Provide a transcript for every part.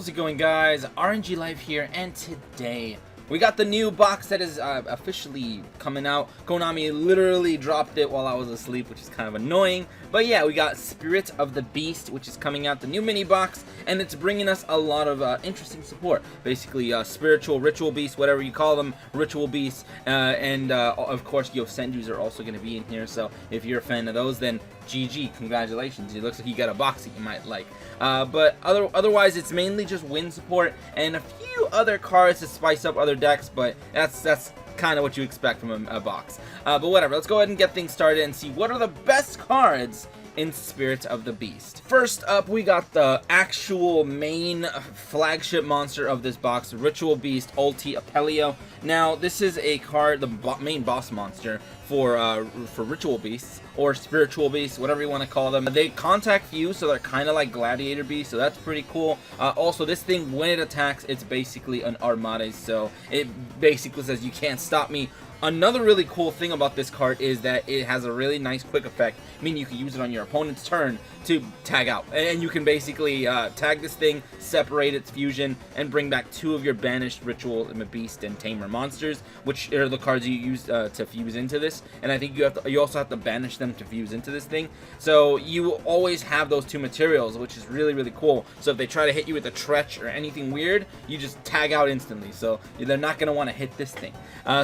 How's it going, guys? aRenG Live here, and today we got the new box that is officially coming out. Konami literally dropped it while I was asleep, which is kind of annoying. But yeah, we got Spirit of the Beast, which is coming out, the new mini box, and it's bringing us a lot of interesting support. Basically, spiritual, ritual beasts, whatever you call them, ritual beasts, and of course, Yosenjus are also going to be in here. So if you're a fan of those, then GG, congratulations. It looks like you got a box that you might like. But otherwise, it's mainly just win support and a few other cards to spice up other decks, but that's kind of what you expect from a box. But whatever, let's go ahead and get things started and see what are the best cards in Spirit of the Beast. First up, we got the actual main flagship monster of this box, Ritual Beast Ulti Apelio. Now, this is a card, the main boss monster for Ritual Beasts, or Spiritual Beasts, whatever you want to call them. They contact fuse, so they're kind of like Gladiator Beasts, so that's pretty cool. Also, this thing, when it attacks, it's basically an Armades, so it basically says, you can't stop me. Another really cool thing about this card is that it has a really nice quick effect, meaning you can use it on your opponent's turn to tag out. And you can basically tag this thing, separate its fusion, and bring back 2 of your banished Ritual Beast and Tamer monsters, which are the cards you use to fuse into this. And I think you also have to banish them to fuse into this thing. So you always have those 2 materials, which is really, really cool. So if they try to hit you with a Tretch or anything weird, you just tag out instantly. So they're not going to want to hit this thing.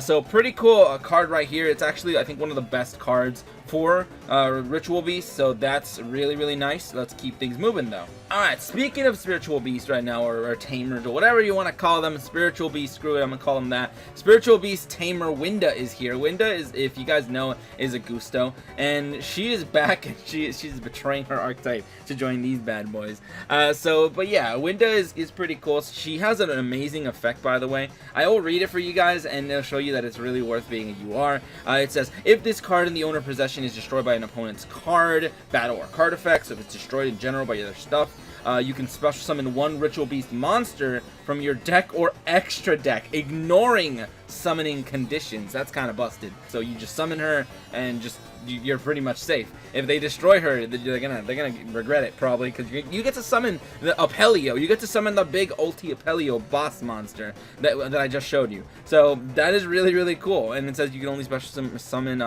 So pretty cool. A card right here. It's actually, I think, one of the best cards for Ritual Beast, so that's really, really nice. Let's keep things moving, though. Alright, speaking of Spiritual Beast right now, or Tamers, or whatever you want to call them, Spiritual Beast, screw it, I'm gonna call them that. Spiritual Beast Tamer Winda is here. Winda is, if you guys know, is a Gusto, and she is back, and she's betraying her archetype to join these bad boys. But yeah, Winda is pretty cool. She has an amazing effect, by the way. I will read it for you guys, and it'll show you that it's really worth being a UR. It says, if this card in the owner possession is destroyed by an opponent's card, battle, or card effect, so if it's destroyed in general by other stuff, you can special summon 1 Ritual Beast monster from your deck or extra deck, ignoring summoning conditions. That's kind of busted. So you just summon her and you're pretty much safe. If they destroy her, they're gonna regret it probably, because you get to summon the Apelio. You get to summon the big Ulti Apelio boss monster that I just showed you. So that is really, really cool. And it says you can only special summon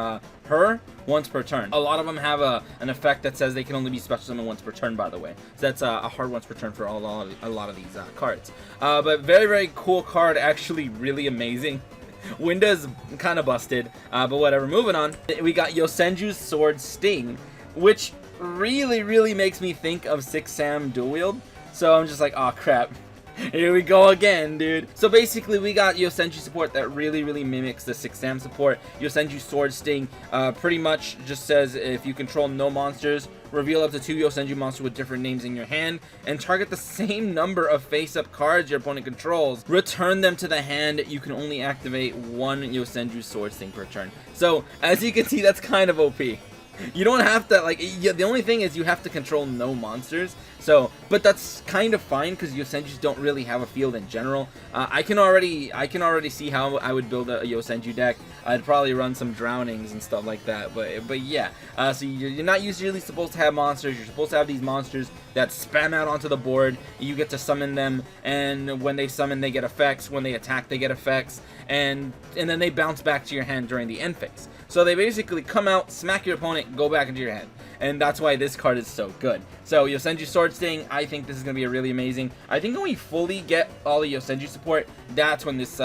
her once per turn. A lot of them have an effect that says they can only be special summoned once per turn, by the way. So that's a hard once per turn for a lot of these cards. But very, very cool card. Actually, really amazing. Winda's kind of busted, but whatever. Moving on, we got Yosenju's Sword Sting, which really, really makes me think of 6-Sam Dual Wield. So I'm just like, oh crap. Here we go again, dude. So basically, we got Yosenju support that really, really mimics the 6-Sam support. Yosenju Sword Sting pretty much just says, if you control no monsters, reveal up to 2 Yosenju monsters with different names in your hand, and target the same number of face-up cards your opponent controls. Return them to the hand. You can only activate 1 Yosenju Sword Sting per turn. So, as you can see, that's kind of OP. You don't have to, like, the only thing is you have to control no monsters. So, but that's kind of fine, because Yosenjus don't really have a field in general. I can already see how I would build a Yosenju deck. I'd probably run some drownings and stuff like that. But yeah, so you're not usually supposed to have monsters. You're supposed to have these monsters that spam out onto the board. You get to summon them, and when they summon, they get effects. When they attack, they get effects, and then they bounce back to your hand during the end phase. So they basically come out, smack your opponent, go back into your hand. And that's why this card is so good. So Yosenju Sword Sting, I think this is going to be really amazing. I think when we fully get all the Yosenju support, that's when this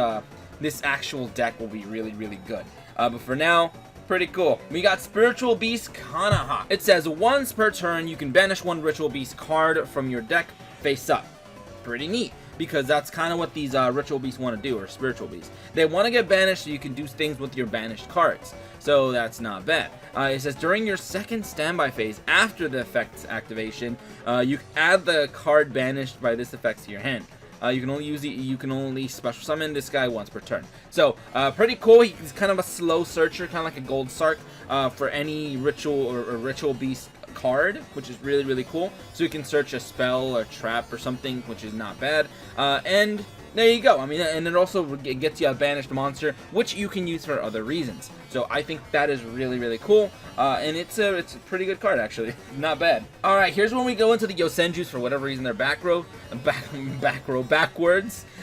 actual deck will be really, really good. But for now, pretty cool. We got Spiritual Beast Kanaha. It says, once per turn, you can banish 1 Ritual Beast card from your deck face up. Pretty neat, because that's kind of what these Ritual Beasts want to do, or Spiritual Beasts. They want to get banished so you can do things with your banished cards. So that's not bad. It says, during your second standby phase after the effect's activation, you add the card banished by this effect to your hand. You can only special summon this guy once per turn. So pretty cool. He's kind of a slow searcher, kind of like a Gold Sark for any ritual or Ritual Beast card, which is really, really cool. So you can search a spell or trap or something, which is not bad. And there you go. I mean, and it also gets you a banished monster, which you can use for other reasons. So I think that is really, really cool. And it's a pretty good card, actually. Not bad. All right, here's when we go into the Yosenjus. For whatever reason, they're backwards.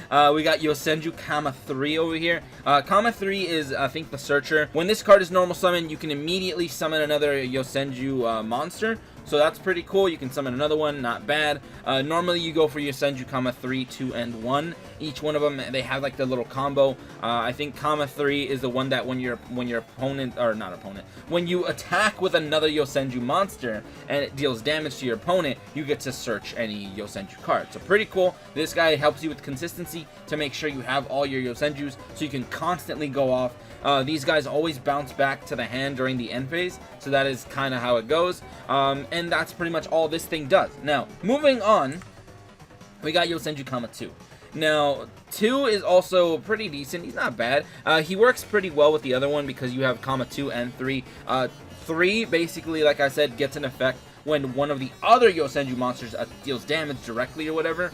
We got Yosenju Kama 3 over here. Kama 3 is, I think, the Searcher. When this card is normal summon, you can immediately summon another Yosenju monster. So that's pretty cool. You can summon another one, not bad. Normally you go for Yosenju Kama 3, 2, and 1. Each one of them, they have like the little combo. I think Kama 3 is the one that when your opponent, or not opponent, when you attack with another Yosenju monster and it deals damage to your opponent, you get to search any Yosenju card. So pretty cool. This guy helps you with consistency to make sure you have all your Yosenjus so you can constantly go off. These guys always bounce back to the hand during the end phase, so that is kind of how it goes. And that's pretty much all this thing does. Now, moving on, we got Yosenju Kama 2. Now, 2 is also pretty decent. He's not bad. He works pretty well with the other one because you have Kama 2 and 3. 3, basically, like I said, gets an effect when one of the other Yosenju monsters deals damage directly or whatever.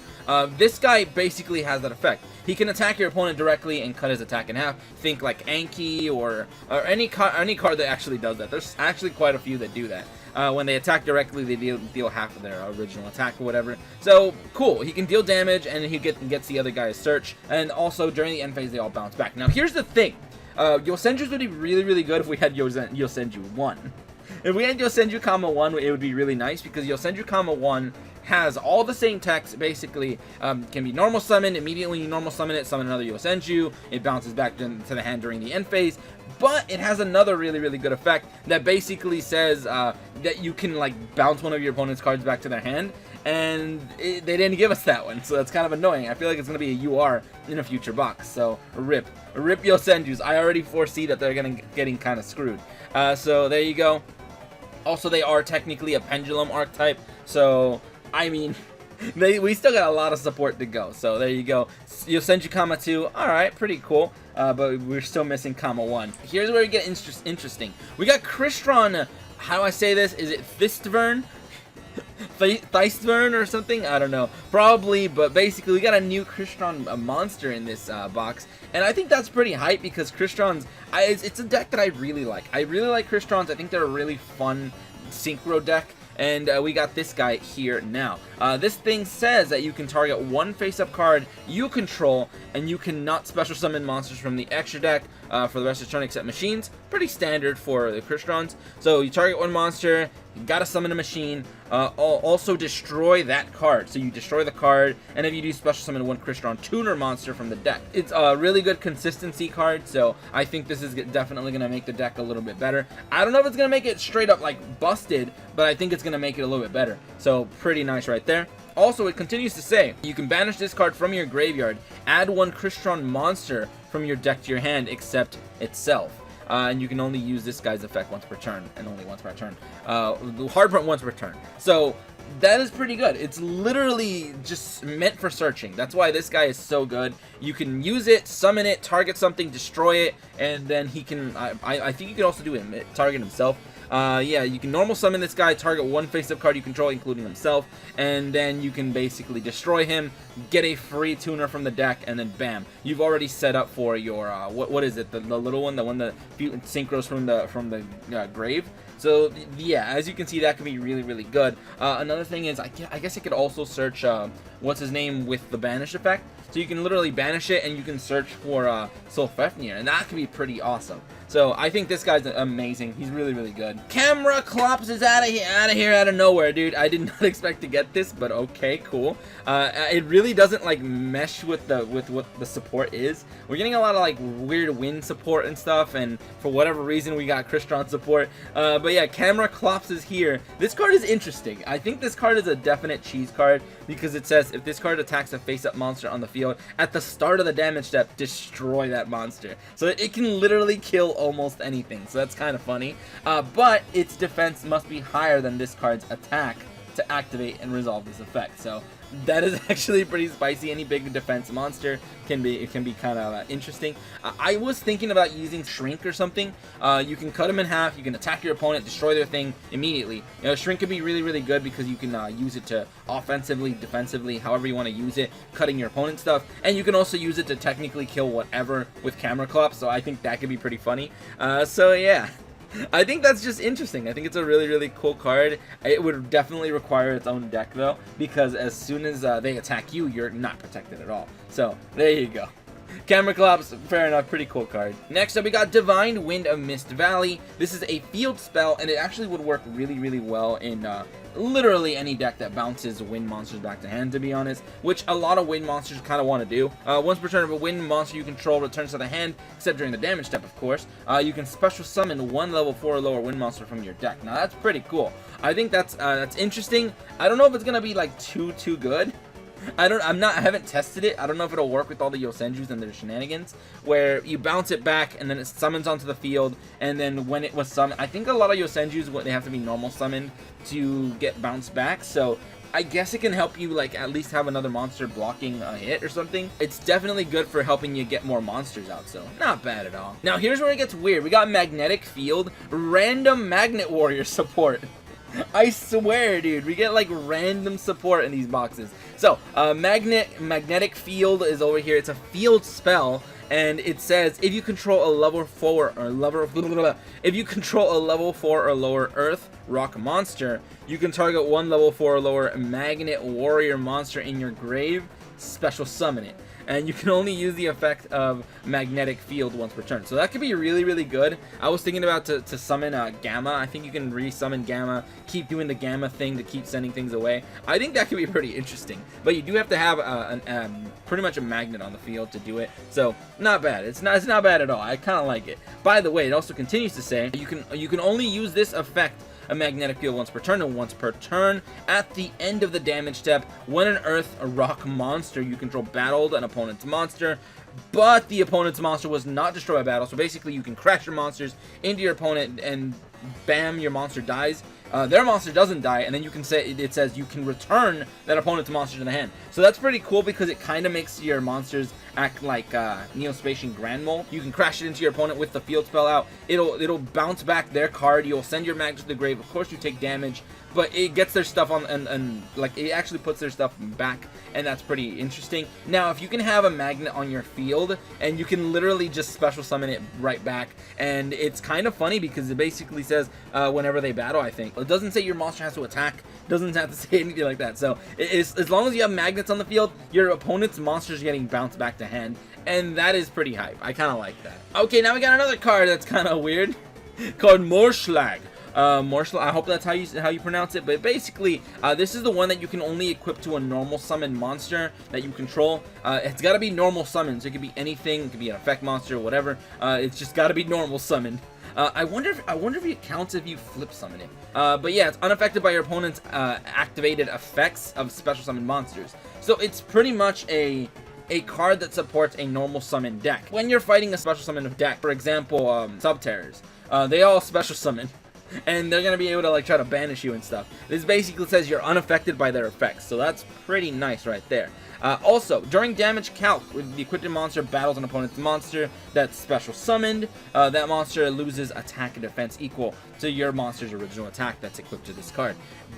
This guy basically has that effect. He can attack your opponent directly and cut his attack in half. Think like Anki or any card that actually does that. There's actually quite a few that do that. When they attack directly, they deal half of their original attack or whatever. So, cool. He can deal damage, and he gets the other guy's search. And also, during the end phase, they all bounce back. Now, here's the thing. Yosenjus would be really, really good if we had Yosenju 1. If we had Yosenju Kama 1, it would be really nice, because Yosenju Kama 1 has all the same text, basically. Can be normal summon. Immediately when you normal summon it, summon another Yosenju. It bounces back to the hand during the end phase. But it has another really, really good effect that basically says that you can like bounce one of your opponent's cards back to their hand. And they didn't give us that one, so that's kind of annoying. I feel like it's going to be a UR in a future box. So, rip Yosenjus. I already foresee that they're getting kind of screwed. So, there you go. Also, they are technically a pendulum archetype, so, I mean, we still got a lot of support to go. So, there you go. Yosenju Kama 2, alright, pretty cool. But we're still missing Kama 1. Here's where we get interesting. We got Crystron, how do I say this? Is it Thistvern? Thistvern or something? I don't know. Probably, but basically we got a new Crystron monster in this box. And I think that's pretty hype because Crystron's, it's a deck that I really like. I really like Crystrons. I think they're a really fun synchro deck. And we got this guy here now. This thing says that you can target one face-up card you control, and you cannot special summon monsters from the extra deck for the rest of the turn except machines. Pretty standard for the Crystrons. So you target one monster, you gotta summon a machine, also destroy that card. So you destroy the card, and if you do special summon one Crystron tuner monster from the deck. It's a really good consistency card, so I think this is definitely gonna make the deck a little bit better. I don't know if it's gonna make it straight up like busted, but I think it's gonna make it a little bit better. So pretty nice right there. Also, it continues to say, you can banish this card from your graveyard, add one Crystron monster from your deck to your hand except itself. And you can only use this guy's effect once per turn, and only once per turn. Hard front once per turn. So, that is pretty good. It's literally just meant for searching. That's why this guy is so good. You can use it, summon it, target something, destroy it, and then he can, I think you can also do it, target himself. Yeah, you can normal summon this guy, target one face-up card you control, including himself, and then you can basically destroy him, get a free tuner from the deck, and then bam, you've already set up for your, what is it, the little one, the one that synchros from the grave. So, yeah, as you can see, that can be really, really good. Another thing is, I guess it could also search, what's his name, with the banish effect. So you can literally banish it, and you can search for Solfefnir, and that could be pretty awesome. So I think this guy's amazing. He's really, really good. Camera Clops is out of here, out of nowhere, dude. I did not expect to get this, but okay, cool. It really doesn't like mesh with what the support is. We're getting a lot of like weird wind support and stuff, and for whatever reason we got Crystron support. But yeah, Camera Clops is here. This card is interesting. I think this card is a definite cheese card because it says if this card attacks a face-up monster on the field at the start of the damage step, destroy that monster. So it can literally kill almost anything, so that's kind of funny. But its defense must be higher than this card's attack to activate and resolve this effect. So That is actually pretty spicy. Any big defense monster can be kind of interesting. I was thinking about using Shrink or something. You can cut them in half. You can attack your opponent, destroy their thing immediately. You know, Shrink can be really good because you can use it to offensively, defensively, however you want to use it, cutting your opponent's stuff, and you can also use it to technically kill whatever with camera collapse. So I think that could be pretty funny. So yeah. I think that's just interesting. I think it's a really cool card. It would definitely require its own deck though, because as soon as they attack you, you're not protected at all. So there you go. Camera Collapse, fair enough, pretty cool card. Next up, we got Divine Wind of Mist Valley. This is a field spell, and it actually would work really well in literally any deck that bounces wind monsters back to hand, to be honest, which a lot of wind monsters kind of want to do. Once per turn, of a wind monster you control returns to the hand, except during the damage step, of course. You can special summon one level 4 or lower wind monster from your deck. Now that's pretty cool. I think that's interesting. I don't know if it's gonna be like too good. I haven't tested it. I don't know if it'll work with all the Yosenjus and their shenanigans, where you bounce it back and then it summons onto the field, and then when it was summoned, I think a lot of Yosenjus, they have to be normal summoned to get bounced back, so I guess it can help you like at least have another monster blocking a hit or something. It's definitely good for helping you get more monsters out, so not bad at all. Now here's where it gets weird. We got Magnetic Field, random Magnet Warrior support. I swear, dude, we get like random support in these boxes. So, Magnetic Field is over here. It's a field spell, and it says if you control a level 4 or lower Earth Rock monster, you can target one level 4 or lower Magnet Warrior monster in your grave, special summon it. And you can only use the effect of Magnetic Field once per turn. So that could be really good. I was thinking about to summon Gamma. I think you can re-summon Gamma, keep doing the Gamma thing to keep sending things away. I think that could be pretty interesting. But you do have to have pretty much a magnet on the field to do it. So not bad. It's not bad at all. I kind of like it. By the way, it also continues to say you can only use this effect, a magnetic field, once per turn, and once per turn at the end of the damage step when an Earth or Rock monster you control battled an opponent's monster, but the opponent's monster was not destroyed by battle. So basically you can crash your monsters into your opponent and bam, your monster dies. Their monster doesn't die, and then you can say, it says you can return that opponent's monster to the hand. So that's pretty cool because it kind of makes your monsters act like Neospatian Grand Mole. You can crash it into your opponent with the field spell out. It'll bounce back their card. You'll send your magnet to the grave. Of course you take damage, but it gets their stuff on, and like it actually puts their stuff back, and that's pretty interesting. Now, if you can have a magnet on your field, and you can literally just special summon it right back, and it's kind of funny because it basically says whenever they battle, I think. It doesn't say your monster has to attack. It doesn't have to say anything like that. So as long as you have magnets on the field, your opponent's monster's getting bounced back to hand, and that is pretty hype. I kind of like that. Okay, now we got another card that's kind of weird called Morschlag. I hope that's how you pronounce it, but basically this is the one that you can only equip to a normal summon monster that you control. It's got to be normal summons. It could be anything. It could be an effect monster, whatever. It's just got to be normal summoned. I wonder if it counts if you flip summon it. But yeah, it's unaffected by your opponent's activated effects of special summon monsters. So it's pretty much a card that supports a normal summon deck. When you're fighting a special summon deck, for example, Subterrors, they all special summon, and they're gonna be able to like try to banish you and stuff. This basically says you're unaffected by their effects, so that's pretty nice right there. Also, during damage calc, when the equipped monster battles an opponent's monster that's special summoned, that monster loses attack and defense equal to your monster's original attack that's equipped to this card.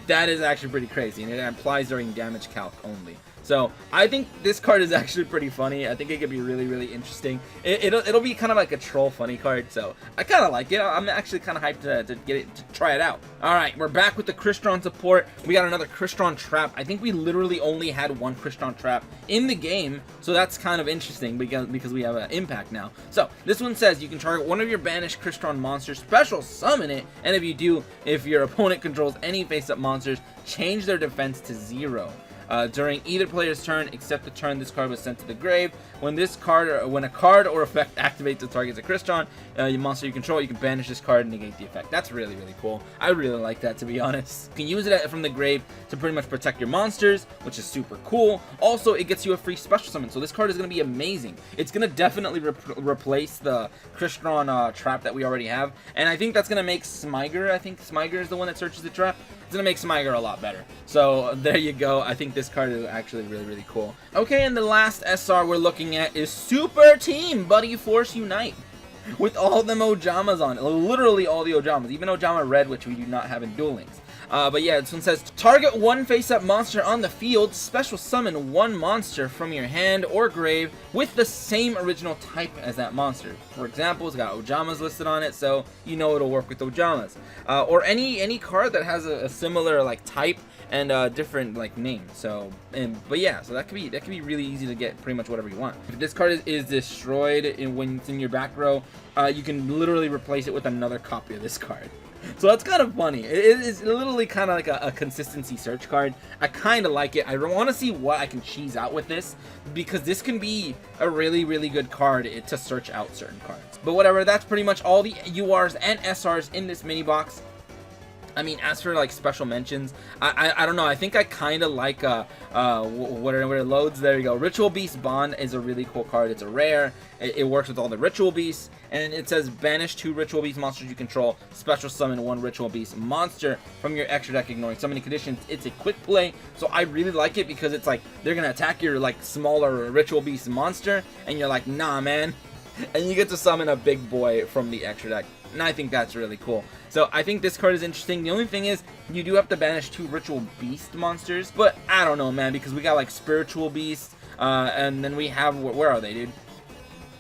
That is actually pretty crazy, and it applies during damage calc only. So I think this card is actually pretty funny. I think it could be really interesting. It'll be kind of like a troll funny card, so I kind of like it. I'm actually kind of hyped to get it, to try it out. All right, we're back with the Crystron support. We got another Crystron trap. I think we literally only had one Crystron trap in the game, so that's kind of interesting because we have an impact now. So this one says you can target one of your banished Crystron monsters, special summon it, and if you do, if your opponent controls any face-up monsters, change their defense to 0. During either player's turn except the turn this card was sent to the grave. When a card or effect activates the target's a Crystron, your monster you control, you can banish this card and negate the effect. That's really cool. I really like that, to be honest. You can use it from the grave to pretty much protect your monsters, which is super cool. Also, it gets you a free special summon, so this card is going to be amazing. It's going to definitely replace the Crystron trap that we already have, and I think that's going to make Smyger, I think Smyger is the one that searches the trap. It's going to make Smyger a lot better. So there you go. I think this card is actually really cool. Okay, and the last SR we're looking at is Super Team Buddy Force Unite. With all them Ojamas on it. Literally all the Ojamas. Even Ojama Red, which we do not have in Duel Links. But yeah, this one says, target one face-up monster on the field, special summon one monster from your hand or grave with the same original type as that monster. For example, it's got Ojamas listed on it, so you know it'll work with Ojamas. Or any card that has a similar like type and different like name. So, but yeah, so that could be really easy to get pretty much whatever you want. If this card is destroyed when it's in your back row, you can literally replace it with another copy of this card. So that's kind of funny. It is literally kind of like a consistency search card. I kind of like it. I want to see what I can cheese out with this, because this can be a really good card to search out certain cards. But whatever, that's pretty much all the URs and SRs in this mini box. I mean, as for like special mentions, I don't know. I think I kind of like where it loads. There you go. Ritual Beast Bond is a really cool card. It's a rare. It works with all the Ritual Beasts, and it says banish 2 Ritual Beast monsters you control. Special summon 1 Ritual Beast monster from your extra deck, ignoring summoning conditions. It's a quick play, so I really like it because it's like they're gonna attack your like smaller Ritual Beast monster, and you're like, nah, man, and you get to summon a big boy from the extra deck. And I think that's really cool. So I think this card is interesting. The only thing is, you do have to banish 2 Ritual Beast monsters. But I don't know, man, because we got like Spiritual Beast, and then we have, where are they, dude?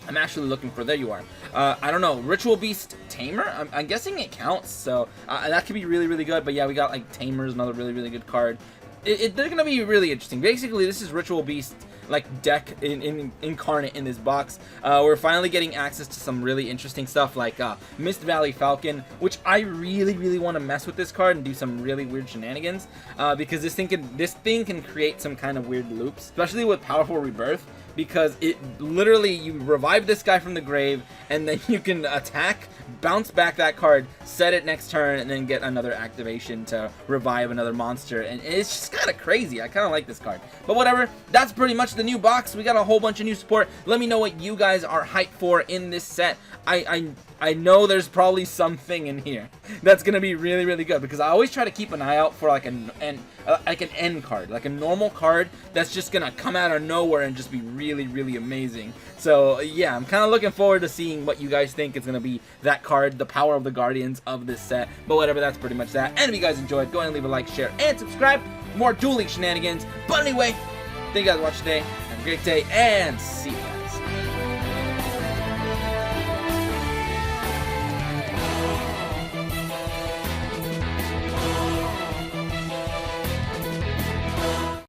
I'm actually looking for, there you are. I don't know, Ritual Beast Tamer? I'm guessing it counts, so that could be really good. But yeah, we got like Tamer's another really good card. They're gonna be really interesting. Basically, this is Ritual Beast like deck incarnate in this box. We're finally getting access to some really interesting stuff like Mist Valley Falcon, which I really want to mess with this card and do some really weird shenanigans, because this thing can create some kind of weird loops, especially with Powerful Rebirth, because it literally, you revive this guy from the grave and then you can attack, bounce back that card, set it next turn, and then get another activation to revive another monster. And it's just kind of crazy. I kind of like this card. But whatever, that's pretty much the new box. We got a whole bunch of new support. Let me know what you guys are hyped for in this set. I know there's probably something in here that's gonna be really good, because I always try to keep an eye out for like an end card, like a normal card that's just gonna come out of nowhere and just be really amazing. So yeah, I'm kind of looking forward to seeing what you guys think is gonna be that card, the power of the Guardians of this set. But whatever, that's pretty much that. And if you guys enjoyed, go ahead and leave a like, share, and subscribe for more dueling shenanigans. But anyway, thank you guys for watching today. Have a great day, and see you.